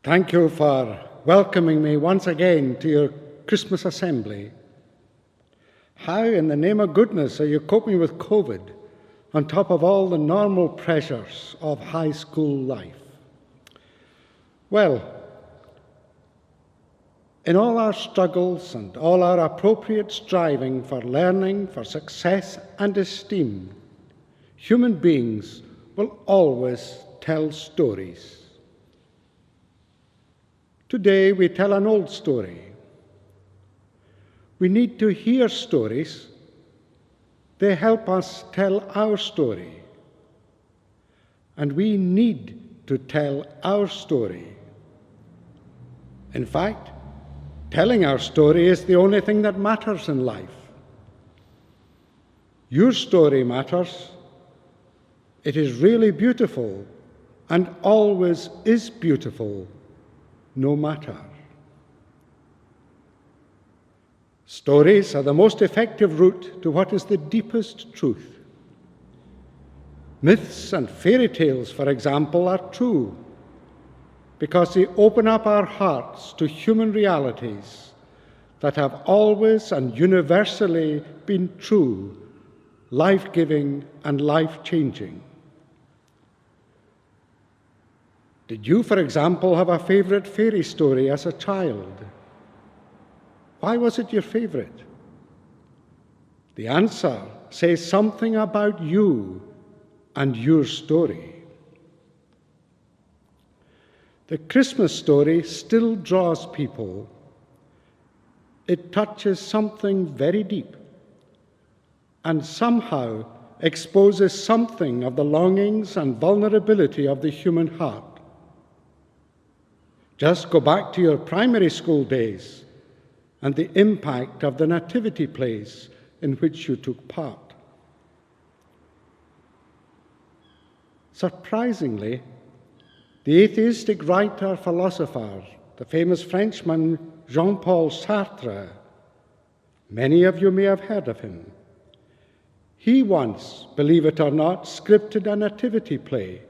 Thank you for welcoming me once again to your Christmas assembly. How in the name of goodness are you coping with COVID on top of all the normal pressures of high school life? Well, in all our struggles and all our appropriate striving for learning, for success and esteem, human beings will always tell stories. Today we tell an old story. We need to hear stories. They help us tell our story. And we need to tell our story. In fact, telling our story is the only thing that matters in life. Your story matters. It is really beautiful and always is beautiful, no matter. Stories are the most effective route to what is the deepest truth. Myths and fairy tales, for example, are true because they open up our hearts to human realities that have always and universally been true, life-giving and life-changing. Did you, for example, have a favorite fairy story as a child? Why was it your favorite? The answer says something about you and your story. The Christmas story still draws people. It touches something very deep and somehow exposes something of the longings and vulnerability of the human heart. Just go back to your primary school days and the impact of the nativity plays in which you took part. Surprisingly, the atheistic writer-philosopher, the famous Frenchman Jean-Paul Sartre, many of you may have heard of him. He once, believe it or not, scripted a nativity play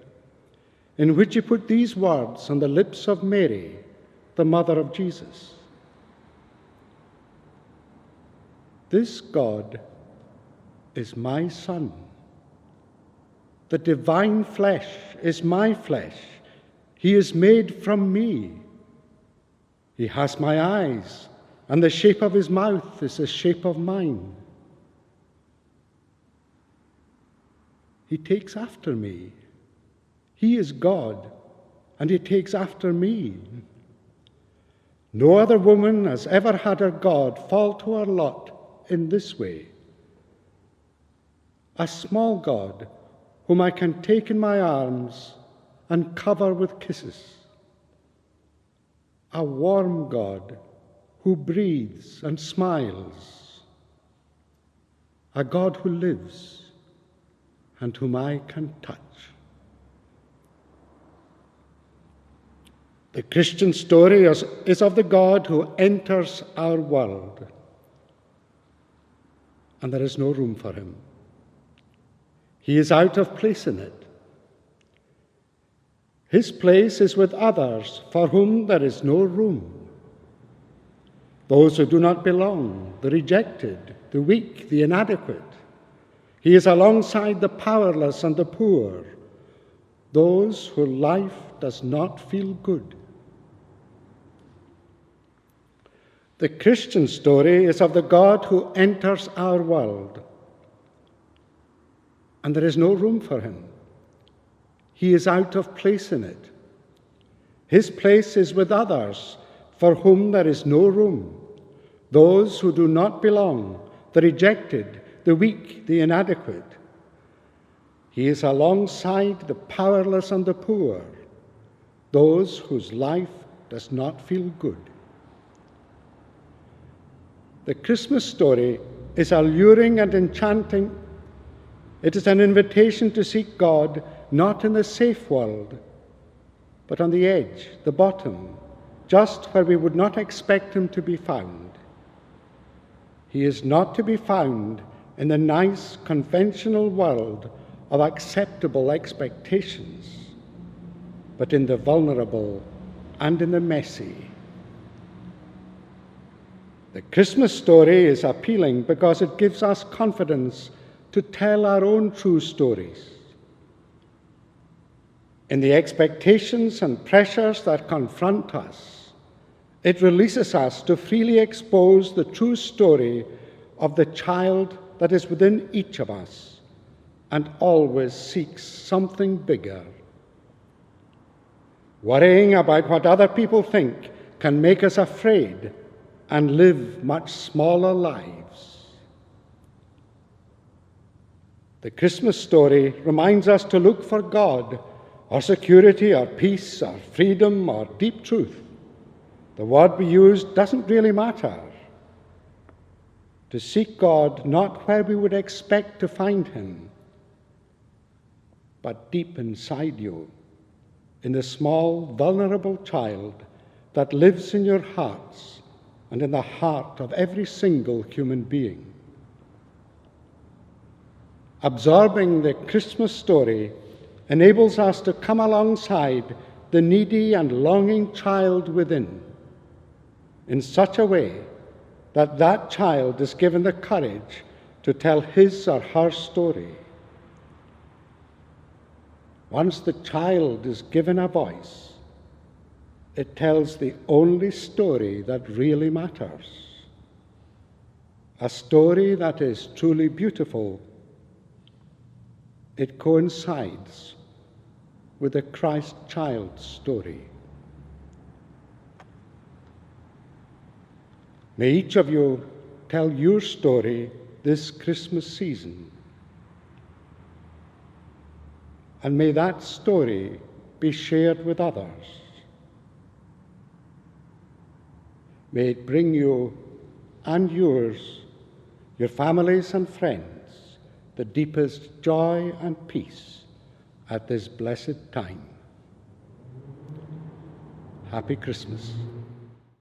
in which he put these words on the lips of Mary, the mother of Jesus. This God is my Son. The divine flesh is my flesh. He is made from me. He has my eyes, and the shape of his mouth is the shape of mine. He takes after me. He is God, and he takes after me. No other woman has ever had her God fall to her lot in this way. A small God whom I can take in my arms and cover with kisses. A warm God who breathes and smiles. A God who lives and whom I can touch. The Christian story is of the God who enters our world, and there is no room for him. He is out of place in it. His place is with others for whom there is no room. Those who do not belong, the rejected, the weak, the inadequate. He is alongside the powerless and the poor, those whose life does not feel good. The Christian story is of the God who enters our world, and there is no room for him. He is out of place in it. His place is with others for whom there is no room, those who do not belong, the rejected, the weak, the inadequate. He is alongside the powerless and the poor, those whose life does not feel good. The Christmas story is alluring and enchanting. It is an invitation to seek God not in the safe world, but on the edge, the bottom, just where we would not expect him to be found. He is not to be found in the nice, conventional world of acceptable expectations, but in the vulnerable and in the messy. The Christmas story is appealing because it gives us confidence to tell our own true stories. In the expectations and pressures that confront us, it releases us to freely expose the true story of the child that is within each of us and always seeks something bigger. Worrying about what other people think can make us afraid and live much smaller lives. The Christmas story reminds us to look for God, or security, or peace, or freedom, or deep truth. The word we use doesn't really matter. To seek God not where we would expect to find him, but deep inside you, in the small, vulnerable child that lives in your hearts and in the heart of every single human being. Absorbing the Christmas story enables us to come alongside the needy and longing child within in such a way that that child is given the courage to tell his or her story. Once the child is given a voice, it tells the only story that really matters, a story that is truly beautiful. It coincides with the Christ child story. May each of you tell your story this Christmas season. And may that story be shared with others. May it bring you and yours, your families and friends, the deepest joy and peace at this blessed time. Happy Christmas.